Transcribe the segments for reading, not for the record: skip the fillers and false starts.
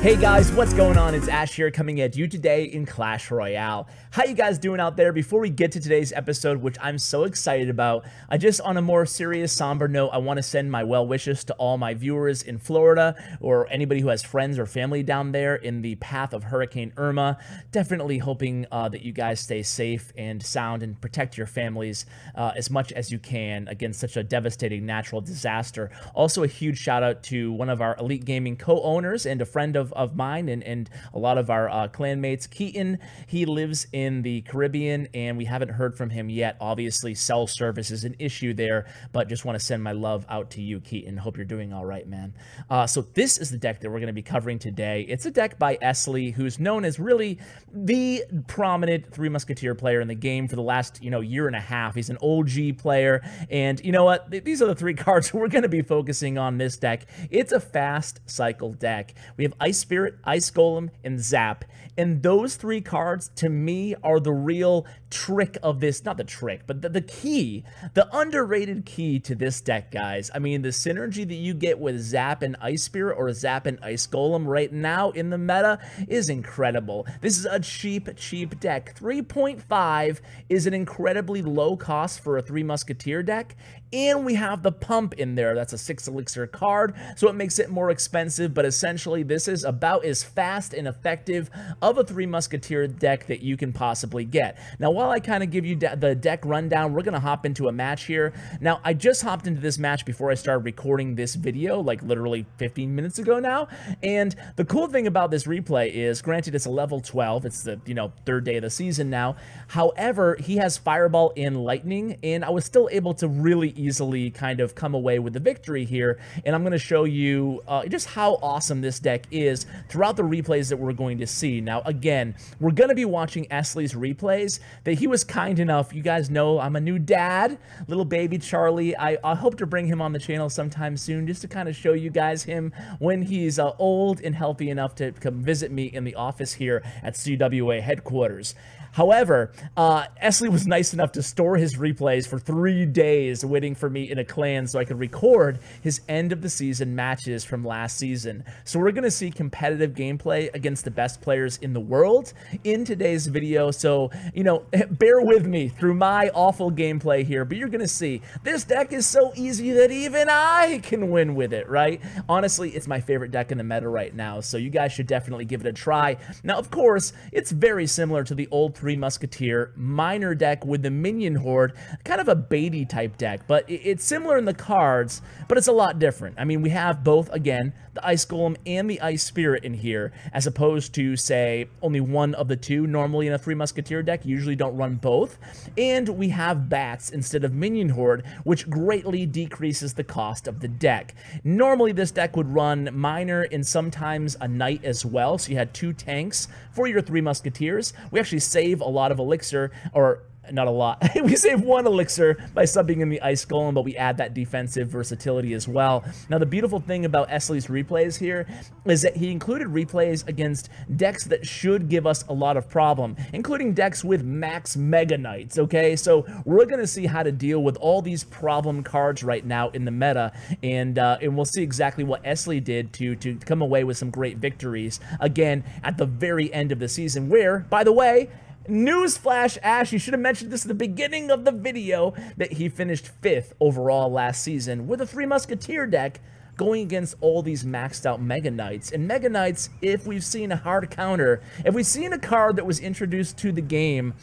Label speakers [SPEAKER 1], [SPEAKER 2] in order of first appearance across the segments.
[SPEAKER 1] Hey guys, what's going on? It's Ash here coming at you today in Clash Royale. How you guys doing out there? Before we get to today's episode, which I'm so excited about, I just on a more serious, somber note, I want to send my well wishes to all my viewers in Florida or anybody who has friends or family down there in the path of Hurricane Irma. Definitely hoping that you guys stay safe and sound and protect your families as much as you can against such a devastating natural disaster. Also, a huge shout out to one of our Elite Gaming co-owners and a friend of mine and a lot of our clan mates, Keaton. He lives in the Caribbean and we haven't heard from him yet. Obviously, cell service is an issue there, but just want to send my love out to you, Keaton. Hope you're doing all right, man. So this is the deck that we're going to be covering today. It's a deck by Esleys, who's known as really the prominent Three Musketeer player in the game for the last, year and a half. He's an OG player, and you know what? These are the three cards we're going to be focusing on this deck. It's a fast cycle deck. We have Ice Spirit, Ice Golem, and Zap. And those three cards, to me, are the real trick of this. Not the trick, but the key, the underrated key to this deck, guys. I mean, the synergy that you get with Zap and Ice Spirit or Zap and Ice Golem right now in the meta is incredible. This is a cheap deck. 3.5 is an incredibly low cost for a Three Musketeer deck. And we have the pump in there. That's a 6 elixir card, so it makes it more expensive, but essentially this is about as fast and effective of a Three Musketeer deck that you can possibly get. Now, while I kind of give you the deck rundown, we're going to hop into a match here. Now, I just hopped into this match before I started recording this video, like literally 15 minutes ago now, and the cool thing about this replay is, granted, it's a level 12, it's the, third day of the season now. However, he has Fireball and Lightning, and I was still able to really easily kind of come away with the victory here, and I'm going to show you just how awesome this deck is throughout the replays that we're going to see. Now, again, we're going to be watching Esleys replays that he was kind enough. You guys know I'm a new dad, little baby Charlie. I hope to bring him on the channel sometime soon just to kind of show you guys him when he's old and healthy enough to come visit me in the office here at CWA headquarters. However, Esleys was nice enough to store his replays for 3 days waiting for me in a clan so I could record his end of the season matches from last season. So we're going to see competitive gameplay against the best players in the world in today's video. So, bear with me through my awful gameplay here, but you're going to see this deck is so easy that even I can win with it, right? Honestly, it's my favorite deck in the meta right now, so you guys should definitely give it a try. Now, of course, it's very similar to the old Three Musketeer miner deck with the minion horde, kind of a baity type deck, but it's similar in the cards, but it's a lot different. I mean, we have both, again, the Ice Golem and the Ice Spirit in here, as opposed to, say, only one of the two. Normally in a Three Musketeer deck, you usually don't run both. And we have bats instead of minion horde, which greatly decreases the cost of the deck. Normally this deck would run miner and sometimes a knight as well, so you had 2 tanks for your Three Musketeers. We actually save a lot of elixir, or not a lot. We save 1 elixir by subbing in the Ice Golem, but we add that defensive versatility as well. Now, the beautiful thing about Esleys replays here is that he included replays against decks that should give us a lot of problem, including decks with max Mega Knights, okay? So we're going to see how to deal with all these problem cards right now in the meta, and we'll see exactly what Esleys did to come away with some great victories, again, at the very end of the season, where, by the way, newsflash, Ash, you should have mentioned this at the beginning of the video, that he finished 5th overall last season with a Three Musketeer deck going against all these maxed out Mega Knights. And Mega Knights, if we've seen a hard counter, if we've seen a card that was introduced to the game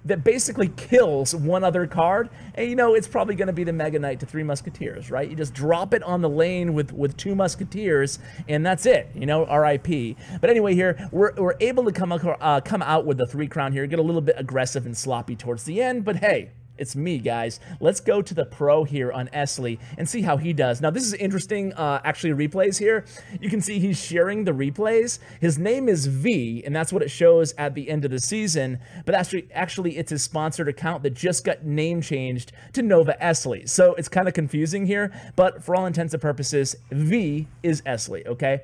[SPEAKER 1] that basically kills one other card, and it's probably going to be the Mega Knight to Three Musketeers, right? You just drop it on the lane with 2 Musketeers, and that's it, RIP. But anyway, here, we're able to come out with the 3 crown here, get a little bit aggressive and sloppy towards the end, but hey, it's me, guys. Let's go to the pro here on Esleys and see how he does. Now, this is interesting, actually, replays here. You can see he's sharing the replays. His name is V, and that's what it shows at the end of the season. But actually, it's his sponsored account that just got name changed to Nova Esleys. So it's kind of confusing here, but for all intents and purposes, V is Esleys, okay?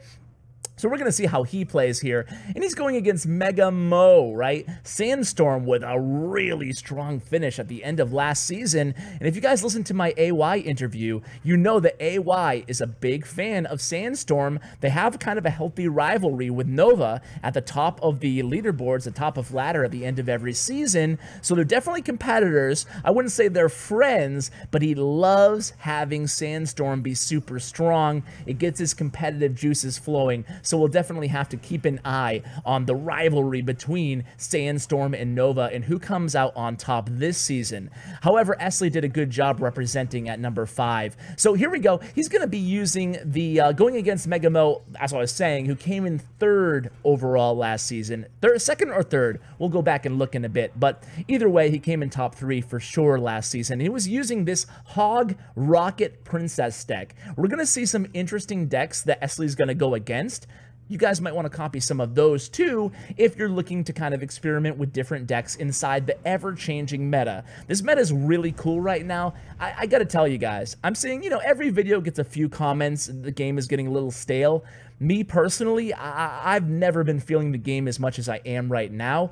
[SPEAKER 1] So we're going to see how he plays here. And he's going against Mega Mo, right? Sandstorm with a really strong finish at the end of last season. And if you guys listen to my AY interview, you know that AY is a big fan of Sandstorm. They have kind of a healthy rivalry with Nova at the top of the leaderboards, the top of ladder at the end of every season. So they're definitely competitors. I wouldn't say they're friends, but he loves having Sandstorm be super strong. It gets his competitive juices flowing. So we'll definitely have to keep an eye on the rivalry between Sandstorm and Nova and who comes out on top this season. However, Esley did a good job representing at number 5. So here we go. He's going to be using the going against Mega Mo, as I was saying, who came in 3rd overall last season. 2nd or 3rd. We'll go back and look in a bit. But either way, he came in top 3 for sure last season. He was using this Hog Rocket Princess deck. We're going to see some interesting decks that Esley's going to go against. You guys might want to copy some of those too if you're looking to kind of experiment with different decks inside the ever-changing meta. This meta is really cool right now. I got to tell you guys, I'm seeing, you know, every video gets a few comments. The game is getting a little stale. Me personally, I've never been feeling the game as much as I am right now.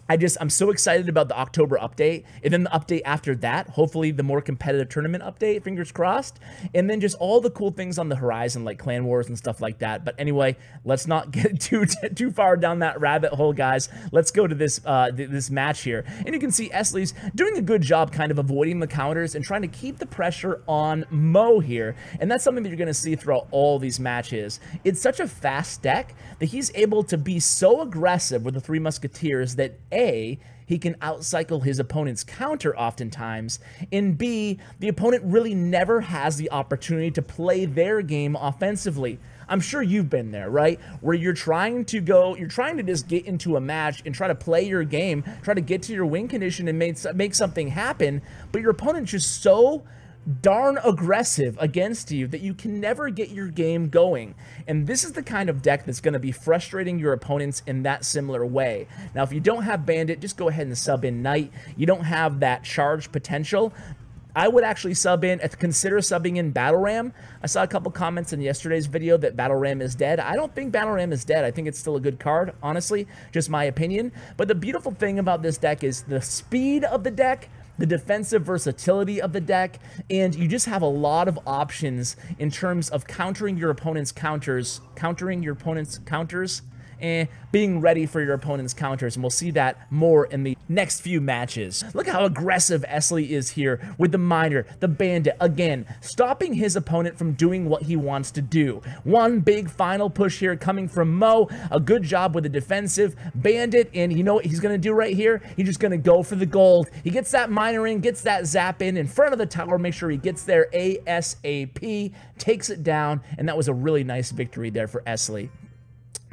[SPEAKER 1] I'm so excited about the October update, and then the update after that, hopefully the more competitive tournament update, fingers crossed, and then just all the cool things on the horizon, like Clan Wars and stuff like that. But anyway, let's not get too far down that rabbit hole, guys. Let's go to this this match here, and you can see Esleys doing a good job kind of avoiding the counters and trying to keep the pressure on Mo here, and that's something that you're going to see throughout all these matches. It's such a fast deck that he's able to be so aggressive with the 3 Musketeers that A, he can outcycle his opponent's counter oftentimes, and B, the opponent really never has the opportunity to play their game offensively. I'm sure you've been there, right? Where you're trying to just get into a match and try to play your game, try to get to your win condition and make something happen, but your opponent's just so darn aggressive against you that you can never get your game going. And this is the kind of deck that's going to be frustrating your opponents in that similar way. Now, if you don't have Bandit, just go ahead and sub in Knight. You don't have that charge potential. I would actually consider subbing in Battle Ram. I saw a couple comments in yesterday's video that Battle Ram is dead. I don't think Battle Ram is dead. I think it's still a good card, honestly, just my opinion. But the beautiful thing about this deck is the speed of the deck, the defensive versatility of the deck, and you just have a lot of options in terms of countering your opponent's counters, being ready for your opponent's counters, and we'll see that more in the next few matches. Look how aggressive Esley is here with the Miner, the Bandit, again, stopping his opponent from doing what he wants to do. One big final push here coming from Mo, a good job with the defensive Bandit, and you know what he's going to do right here? He's just going to go for the gold. He gets that Miner in, gets that zap in front of the tower, make sure he gets there ASAP, takes it down, and that was a really nice victory there for Esley.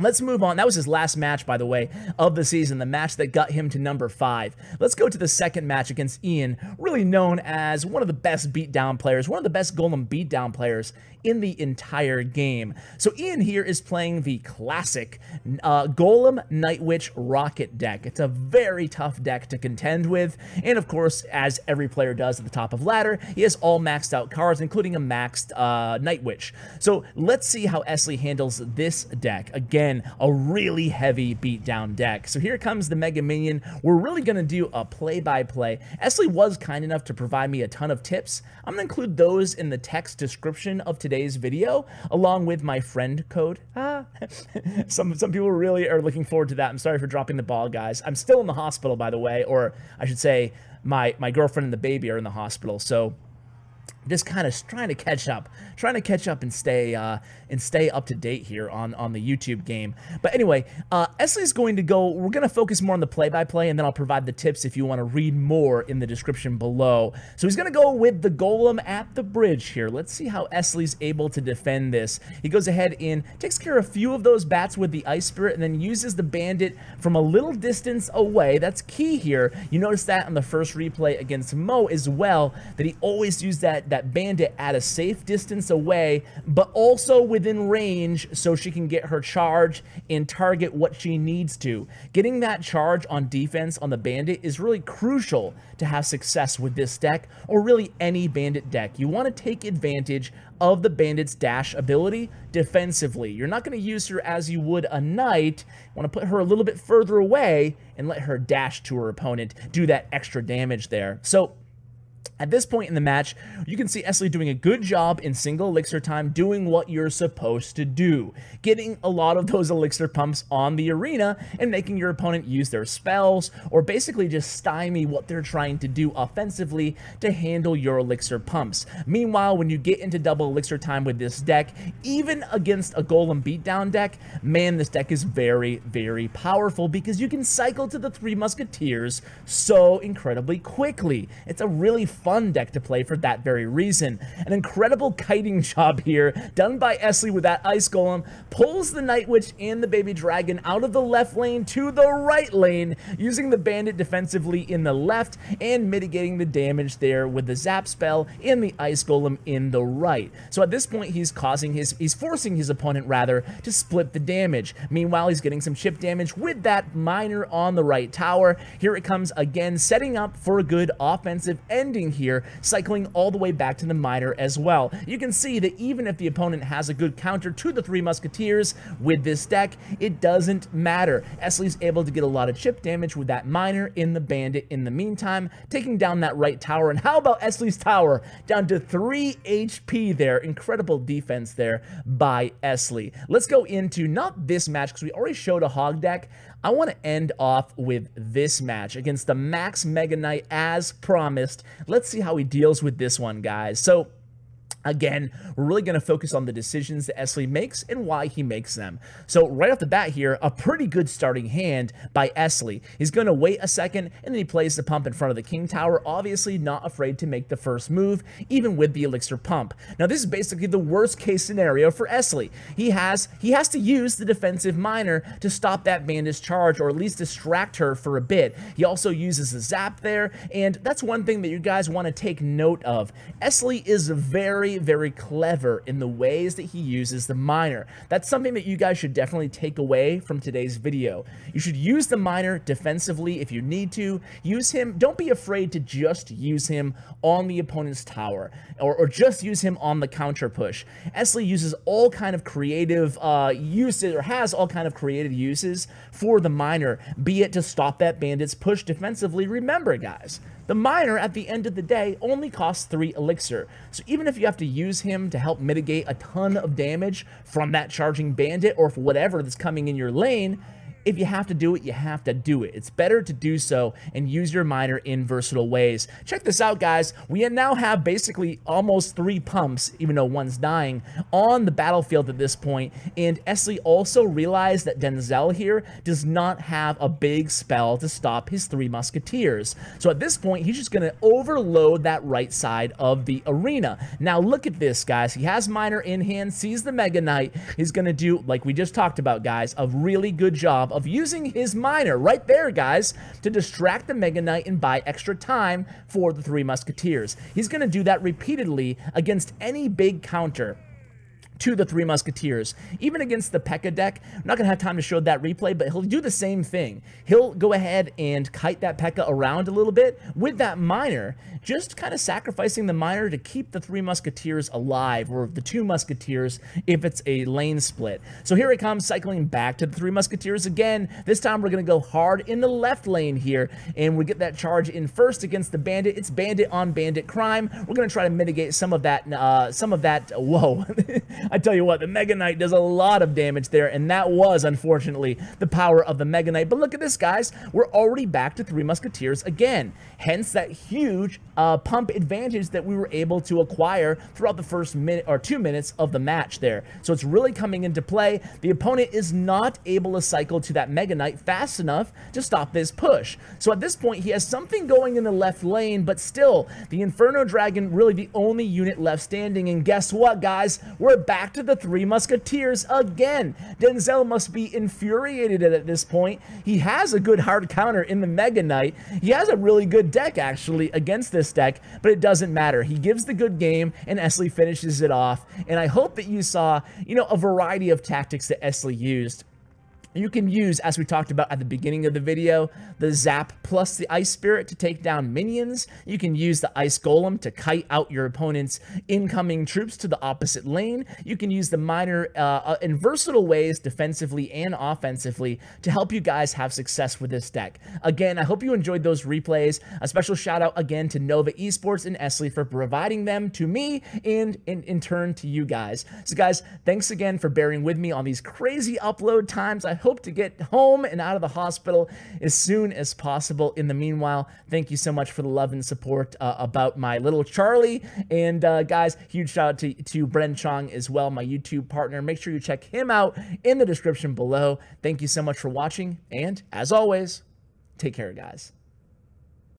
[SPEAKER 1] Let's move on. That was his last match, by the way, of the season, the match that got him to number 5. Let's go to the second match against Ian, really known as one of the best beatdown players, one of the best Golem beatdown players in the entire game. So Ian here is playing the classic Golem Night Witch Rocket deck. It's a very tough deck to contend with, and of course, as every player does at the top of ladder, he has all maxed out cards, including a maxed Night Witch. So let's see how Esley handles this deck. Again, a really heavy beatdown deck. So here comes the Mega Minion. We're really going to do a play-by-play. Esley was kind enough to provide me a ton of tips. I'm going to include those in the text description of today's video, along with my friend code. Some people really are looking forward to that. I'm sorry for dropping the ball, guys. I'm still in the hospital, by the way, or I should say my girlfriend and the baby are in the hospital, so just kind of trying to catch up and stay up to date here on the YouTube game. But anyway, Esley's going to go, we're going to focus more on the play-by-play, and then I'll provide the tips if you want to read more in the description below. So he's going to go with the Golem at the bridge here. Let's see how Esley's able to defend this. He goes ahead and takes care of a few of those bats with the Ice Spirit, and then uses the Bandit from a little distance away. That's key here. You notice that on the first replay against Mo as well, that he always used that that bandit at a safe distance away, but also within range so she can get her charge and target what she needs to. Getting that charge on defense on the bandit is really crucial to have success with this deck, or really any bandit deck. You want to take advantage of the bandit's dash ability defensively. You're not going to use her as you would a knight. You want to put her a little bit further away and let her dash to her opponent, do that extra damage there. So at this point in the match, you can see Esley doing a good job in single elixir time, doing what you're supposed to do, getting a lot of those elixir pumps on the arena and making your opponent use their spells, or basically just stymie what they're trying to do offensively to handle your elixir pumps. Meanwhile, when you get into double elixir time with this deck, even against a Golem beatdown deck, man, this deck is very, very powerful because you can cycle to the 3 Musketeers so incredibly quickly. It's a really fun deck to play for that very reason. An incredible kiting job here done by Esley with that Ice Golem, pulls the Night Witch and the Baby Dragon out of the left lane to the right lane, using the bandit defensively in the left and mitigating the damage there with the Zap spell and the Ice Golem in the right. So at this point, he's forcing his opponent rather to split the damage. Meanwhile, he's getting some chip damage with that miner on the right tower. Here it comes again, setting up for a good offensive ending here, cycling all the way back to the miner as well. You can see that even if the opponent has a good counter to the 3 Musketeers with this deck, it doesn't matter. Esley's able to get a lot of chip damage with that miner in the bandit in the meantime, taking down that right tower. And how about Esley's tower? Down to 3 HP there. Incredible defense there by Esley. Let's go into not this match because we already showed a hog deck. I want to end off with this match against the Max Mega Knight as promised. Let's see how he deals with this one, guys. So again, we're really going to focus on the decisions that Esley makes and why he makes them. So right off the bat here, a pretty good starting hand by Esley. He's going to wait a second, and then he plays the pump in front of the King Tower, obviously not afraid to make the first move, even with the Elixir pump. Now, this is basically the worst case scenario for Esley. He has to use the defensive miner to stop that bandit's charge, or at least distract her for a bit. He also uses the Zap there, and that's one thing that you guys want to take note of. Esley is very clever in the ways that he uses the miner. That's something that you guys should definitely take away from today's video. You should use the miner defensively if you need to. Use him. Don't be afraid to just use him on the opponent's tower, or just use him on the counter push. Esley uses all kind of creative uses, or has all kind of creative uses for the miner, be it to stop that bandit's push defensively. Remember, guys, the miner, at the end of the day, only costs 3 elixir. So even if you have to use him to help mitigate a ton of damage from that charging bandit, or for whatever that's coming in your lane, if you have to do it, you have to do it. It's better to do so and use your miner in versatile ways. Check this out, guys. We now have basically almost 3 pumps, even though one's dying, on the battlefield at this point. And Esley also realized that Denzel here does not have a big spell to stop his 3 Musketeers. So at this point, he's just going to overload that right side of the arena. Now look at this, guys. He has miner in hand, sees the Mega Knight. He's going to do, like we just talked about, guys, a really good job of using his miner right there, guys, to distract the Mega Knight and buy extra time for the 3 Musketeers. He's going to do that repeatedly against any big counter to the 3 Musketeers. Even against the P.E.K.K.A deck, I'm not going to have time to show that replay, but he'll do the same thing. He'll go ahead and kite that P.E.K.K.A around a little bit with that miner, just kind of sacrificing the miner to keep the 3 Musketeers alive, or the 2 Musketeers if it's a lane split. So here it comes, cycling back to the 3 Musketeers again. This time we're going to go hard in the left lane here, and we get that charge in first against the bandit. It's bandit on bandit crime. We're going to try to mitigate some of that, whoa. I tell you what, the Mega Knight does a lot of damage there, and that was, unfortunately, the power of the Mega Knight. But look at this, guys. We're already back to 3 Musketeers again. Hence that huge pump advantage that we were able to acquire throughout the first minute or 2 minutes of the match there. So it's really coming into play. The opponent is not able to cycle to that Mega Knight fast enough to stop this push. So at this point, he has something going in the left lane, but still, the Inferno Dragon really the only unit left standing. And guess what, guys? We're back back to the Three Musketeers again. Denzel must be infuriated at this point. He has a good hard counter in the Mega Knight. He has a really good deck, actually, against this deck, but it doesn't matter. He gives the good game, and Esley finishes it off. And I hope that you saw, a variety of tactics that Esley used. You can use, as we talked about at the beginning of the video, the Zap plus the Ice Spirit to take down minions. You can use the Ice Golem to kite out your opponent's incoming troops to the opposite lane. You can use the minor and versatile ways, defensively and offensively, to help you guys have success with this deck. Again, I hope you enjoyed those replays. A special shout out again to Nova Esports and Esleys for providing them to me and in turn to you guys. So guys, thanks again for bearing with me on these crazy upload times. I hope to get home and out of the hospital as soon as possible. In the meanwhile, thank you so much for the love and support about my little Charlie. And guys, huge shout out to Bren Chong as well, my YouTube partner. Make sure you check him out in the description below. Thank you so much for watching, and as always, take care, guys.